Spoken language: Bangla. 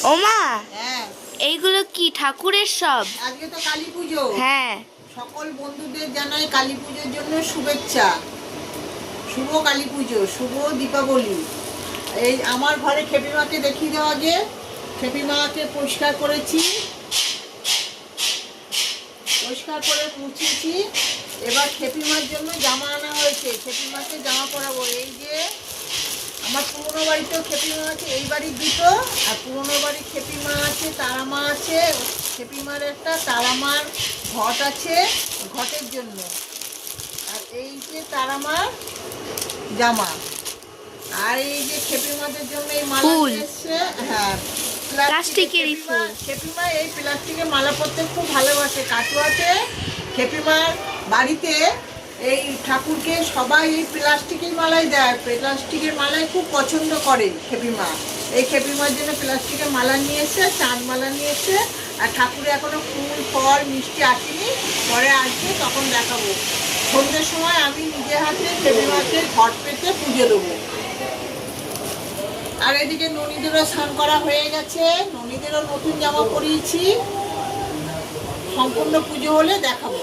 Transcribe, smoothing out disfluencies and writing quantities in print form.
ওমা, হ্যাঁ, এইগুলো কি ঠাকুরের সব? আজকে তো কালী পুজো। হ্যাঁ। সকল বন্ধুদের জানাই কালী পুজোর জন্য শুভেচ্ছা। শুভ কালী পুজো, শুভ দীপাবলি। এই আমার ঘরে খেপিমাকে দেখিয়ে দেওয়া, আগে খেপিমাকে পরিষ্কার করেছি, পরিষ্কার করে মুছেছি। এবার খেপিমার জন্য জামা আনা হয়েছে, খেপিমাকে জামা পরাবো। এই যে আমার পুরনো বাড়িতেও খেপিমা আছে, এই বাড়ির দুটো, আর পুরনো বাড়ির খেপিমা আছে, তারামা আছে। খেপিমার একটা, তারামার ঘট আছে, ঘটের জন্য। আর এই যে তারামার জামা, আর এই যে খেপিমাদের জন্য এই মালা ফুল। নিয়ে এসছে। হ্যাঁ, প্লাস্টিকেরই ফুল। খেপিমা এই প্লাস্টিকের মালা পরতে খুব ভালোবাসে। কাটুয়াতে খেপিমার বাড়িতে এই ঠাকুরকে সবাই এই প্লাস্টিকের মালাই দেয়, প্লাস্টিকের মালাই খুব পছন্দ করে খেপিমা। এই খেপিমার জন্য প্লাস্টিকের মালা নিয়ে এসে, চাঁদ মালা নিয়ে এসে। আর ঠাকুরে এখনো ফুল ফল মিষ্টি আসেনি, পরে আসবে তখন দেখাবো। সন্ধ্যের সময় আমি নিজে হাতে খেপিমাকে ঘট পেতে পুজো দেবো। আর এদিকে ননীদেরও স্নান করা হয়ে গেছে, ননীদেরও নতুন জামা পরিয়েছি। সম্পূর্ণ পুজো হলে দেখাবো।